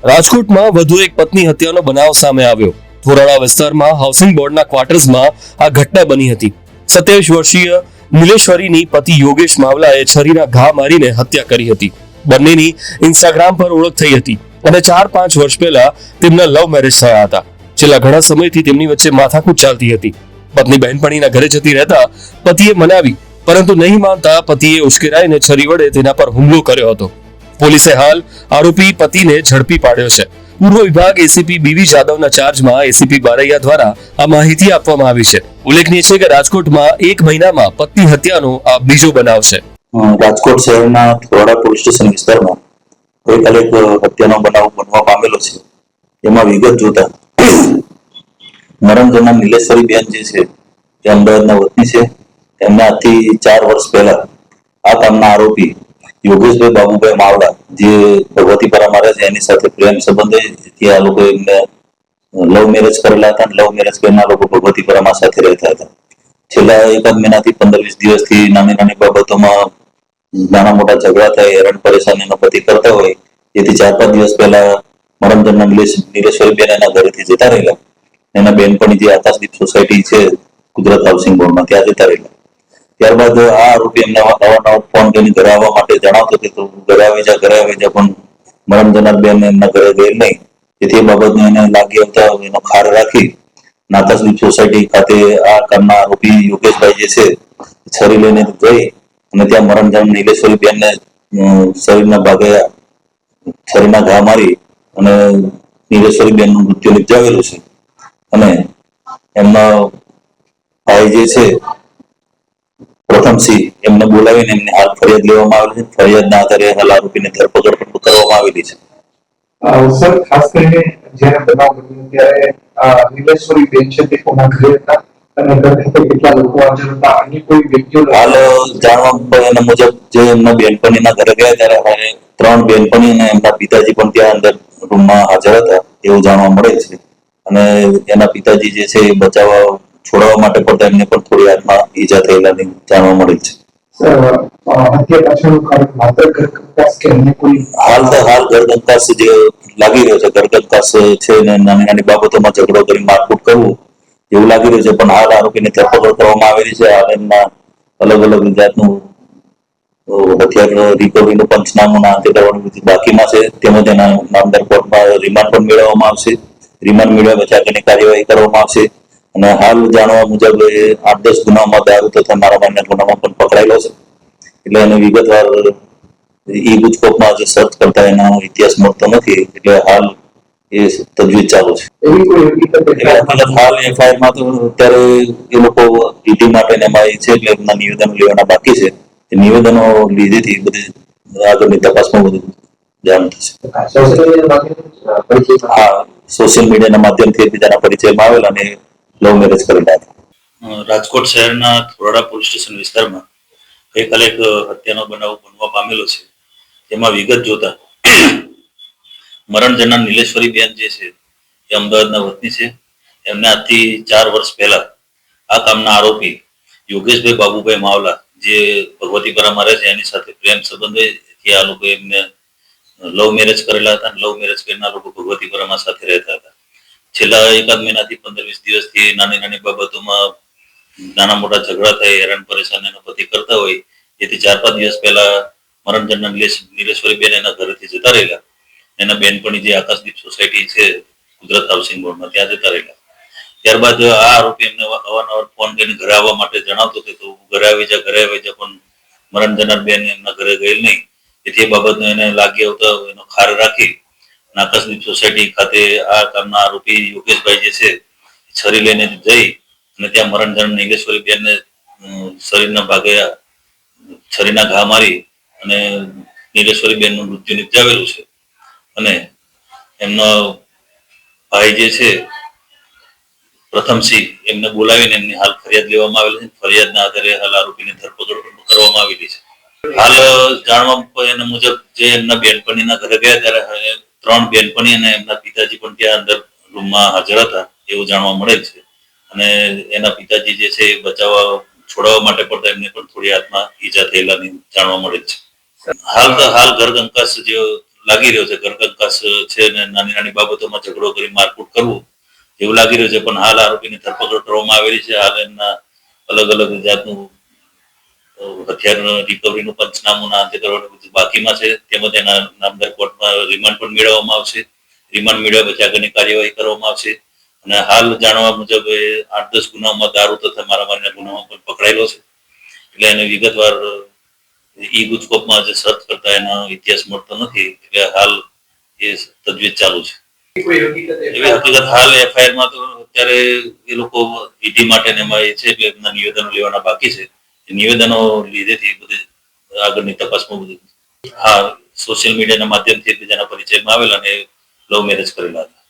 રાજકોટમાં વધુ એક પત્ની હત્યાનો બનાવ સામે આવ્યો. ધોરાળા વિસ્તારમાં હાઉસિંગ બોર્ડના ક્વાર્ટર્સમાં આ ઘટના બની હતી. 27 વર્ષીય નીલેશ્વરીની પતિ યોગેશ માવલાએ છરીના ઘા મારીને હત્યા કરી હતી. બંનેની ઇન્સ્ટાગ્રામ પર ઓળખ થઈ હતી અને 4-5 વર્ષ પહેલા તેમના લવ મેરેજ થયા હતા. છેલ્લા ઘણા સમયથી તેમની વચ્ચે માથાકૂટ ચાલતી હતી. પત્ની બહેનપણીના ઘરે જતી રહેતા પતિએ મનાવી, પરંતુ નહીં માનતા પતિએ ઉશ્કેરાઈને છરી વડે તેના પર હુમલો કર્યો હતો. પોલીસે હાલ આરોપી પતિને ઝડપી પાડ્યો છે. પૂર્વ વિભાગ એસીપી બીવી જાદવના ચાર્જમાં એસીપી બારૈયા દ્વારા આ માહિતી આપવામાં આવી છે. ઉલ્લેખનીય છે કે રાજકોટમાં એક મહિનામાં પત્ની હત્યાનો આ બીજો બનાવ છે. રાજકોટ શહેરના ધોરાડા પોલીસ સ્ટેશન વિસ્તારમાં ગઈકાલે એક હત્યાનો બનાવ બનવા પામેલો છે. એમાં વિગત જોતા મરણ જનાર નીલેશ્વરી બેન જે છે તે અમદાવાદના વતની છે. એમના આજથી 4 વર્ષ પહેલા આ કામના આરોપી યોગેશભાઈ બાબુભાઈ માવડા જે ભગવતીપરામાં રહે છે એની સાથે પ્રેમ સંબંધે આ લોકો એમને લવ મેરેજ કરેલા હતા. લવ મેરેજ કરનાર લોકો ભગવતીપરામાં સાથે રહેતા હતા. છેલ્લા એકાદ મહિનાથી 15-20 દિવસથી નાની નાની બાબતોમાં નાના મોટા ઝઘડા થાય, હેરાન પરેશાનીનો પતિ કરતા હોય. જેથી 4-5 દિવસ પહેલા મરણ જનાર નીલેશ્વરી બેન એના ઘરેથી જતા રહેલા. એના બેનપણી જે આકાશદીપ સોસાયટી છે ગુજરાત હાઉસિંગ બોર્ડમાં ત્યાં જતા રહેલા. ત્યારબાદ આ આરોપી એમને અવારનવાર ફોન કરીને ઘરે આવવા માટે જણાવતો કે તું ઘરે આવી જા, પણ મરણ જનાર બેન એમના ઘરે ગયેલ નહીં. જેથી એ બાબતને એને લાગી આવતા એનો ખાર રાખી આકાશદીપ સોસાયટી ખાતે આ કામના આરોપી યોગેશભાઈ જે છે છરી લઈને જઈ અને ત્યાં મરણ જનાર નીલેશ્વરી બેનને શરીરના ભાગે છરીના ઘા મારી અને નીલેશ્વરી બેનનું મૃત્યુ નિપજાવેલું છે. અને એમના ભાઈ જે છે પ્રથમસિંહ એમને બોલાવીને એમને હાલ ફરિયાદ લેવામાં આવેલી છે. ફરિયાદના આધારે હાલ આરોપીને ધરપકડ કરવામાં આવેલી છે. સર, ખાસ કરીને જ્યારે બનાવ બન્યો ત્યારે નીલેશ્વરી બેન છે તે કોના ઘરે હતા અને ઘરે કેટલા લોકો હાજર હતા? અન્ય કોઈ વ્યક્તિઓ હાલ જાણવા મુજબ જે એમના બેનપણીના ઘરે ગયા ત્યારે 3 બેનપણી અને એમના પિતાજી પણ ત્યાં અંદર રૂમમાં હાજર હતા એવું જાણવા મળે છે. અને એના પિતાજી જે છે એ બચાવવા છોડાવવા માટે પડતા એમને પણ થોડી હાથમાં ઈજા થયેલાની જાણવા મળે છે. હત્યા પાછળનું કારણ માત્ર ઘરકંકાસ કે અન્ય કોઈ? હાલ ઘરકંકાસ જે લાગી રહ્યો છે. ઘરકંકાસ છે ને નાની નાની બાબતોમાં ઝઘડો કરી મારકૂટ કરવું એવું લાગી રહ્યું છે. પણ હાલ આરોપીને ધરપકડ કરવામાં આવેલી છે. હાલ એમના અલગ અલગ જાતનું હથિયાર રિકવરીનું પંચનામું અંતે કરવાનું બાકીમાં છે. તેમજ એના નામદાર કોર્ટમાં રિમાન્ડ પણ મેળવવામાં આવશે. રિમાન્ડ મેળવ્યા પછી આગળની કાર્યવાહી કરવામાં આવશે. અને હાલ જાણવા મુજબ 8-10 ગુનામાં દારૂ તથા મારામારીના ગુનામાં પણ પકડાયેલો છે. એટલે એને વિગતવાર ઈ ગુજકોપમાં જે સર્ચ કરતા એનો ઇતિહાસ મળતો નથી. એટલે હાલ એ તજવીજ ચાલુ છે. હાલ એફઆઈઆરમાં તો અત્યારે એ લોકો ઈડી માટે એમાં છે એટલે એમના નિવેદનો લેવાના બાકી છે. નિવેદનો લીધેથી બધી આગળની તપાસમાં બધું જાણ થશે. હા, સોશિયલ મીડિયાના માધ્યમથી એકબીજાના પરિચયમાં આવેલા અને લવ મેરેજ કરેલા હતા. રાજકોટ શહેરના ધોરાડા પોલીસ સ્ટેશન વિસ્તારમાં ગઈકાલે એક હત્યાનો બનાવ બનવા પામેલો છે. તેમાં વિગત જોતા મરણ જનાર નીલેશ્વરી બેન જે છે એ અમદાવાદના વતની છે. એમને આજથી 4 વર્ષ પહેલા આ કામના આરોપી યોગેશભાઈ બાબુભાઈ માવલા જે ભગવતીપરામાં રહે છે એની સાથે પ્રેમ સંબંધથી આ લોકો એમને લવ મેરેજ કરેલા હતા. લવ મેરેજ કરનાર લોકો ભગવતીપરામાં સાથે રહેતા હતા. છેલ્લા એકાદ મહિનાથી 15-20 દિવસથી નાની નાની બાબતોમાં નાના મોટા ઝઘડા થાય, હેરાન પરેશાનીનો પતિ કરતા હોય. જેથી 4-5 દિવસ પહેલા મરણ જનાર નીલેશ્વરી બેન એના ઘરેથી જતા રહેલા. એના બેનપણી જે આકાશદીપ સોસાયટી છે ગુજરાત હાઉસિંગ બોર્ડમાં ત્યાં જતા રહેલા. ત્યારબાદ આ આરોપી એમને અવારનવાર ફોન કરીને ઘરે આવવા માટે જણાવતો કે તું ઘરે આવી જા, પણ મરણ જનાર બેન એમના ઘરે ગયેલ નહીં. જેથી એ બાબતનો એને લાગી આવતા એનો ખાર રાખી આકાશદીપ સોસાયટી ખાતે આ કામના આરોપી યોગેશભાઈ જે છે છરી લઈને જઈ અને ત્યાં મરણ જનાર નીલેશ્વરી બેનને શરીરના ભાગે છરીના ઘા મારી અને નીલેશ્વરી બેનનું મૃત્યુ નિપજાવેલું છે. અને એમનો ભાઈ જે છે પ્રથમસિંહ એમને બોલાવીને એમની હાલ ફરિયાદ લેવામાં આવેલી છે. ફરિયાદના આધારે હાલ આરોપીની ધરપકડ કરવામાં આવેલી છે. હાલ જાણવા મુજબ જે એમના બેનપણીના ઘરે ગયા ત્યારે 3 બેનપણી અને એમના પિતાજી પણ ત્યાં અંદર રૂમમાં હાજર હતા એવું જાણવા મળે છે. અને એના પિતાજી જે છે એ બચાવવા છોડાવવા માટે પડતા એમને પણ થોડી હાથમાં ઈજા થયેલાની જાણવા મળે છે. હાલ ઘરકંકાસ જે લાગી રહ્યો છે. ઘરકંકાસ છે ને નાની નાની બાબતોમાં ઝઘડો કરી મારકૂટ કરવું એવું લાગી રહ્યું છે. પણ હાલ આરોપીની ધરપકડ કરવામાં આવેલી છે. હાલ એમના અલગ અલગ જાતનું હથિયાર રિકવરીનું પંચનામું ના અંતે કરવાનું બધું બાકીમાં છે. તેમજ એના નામદાર કોર્ટમાં રિમાન્ડ પણ મેળવવામાં આવશે. રિમાન્ડ મેળવ્યા પછી આગળની કાર્યવાહી કરવામાં આવશે. અને હાલ જાણવા મુજબ 8-10 ગુનામાં દારૂ તથા મારામારીના ગુનામાં પણ પકડાયેલો છે. એટલે એને વિગતવાર ઈ ગુજકોપમાં જે સર્ચ કરતા એનો ઇતિહાસ મળતો નથી. એટલે હાલ એ તજવીજ ચાલુ છે. એવી હકીકત હાલ FIR માં તો અત્યારે એ લોકો ઈડી માટે ને એમાં એ છે કે એમના નિવેદનો લેવાના બાકી છે. એ નિવેદનો લીધેથી બધી આગળની તપાસમાં બધું સોશિયલ મીડિયાના માધ્યમથી એકબીજાના પરિચયમાં આવેલા અને લવ મેરેજ કરેલા હતા.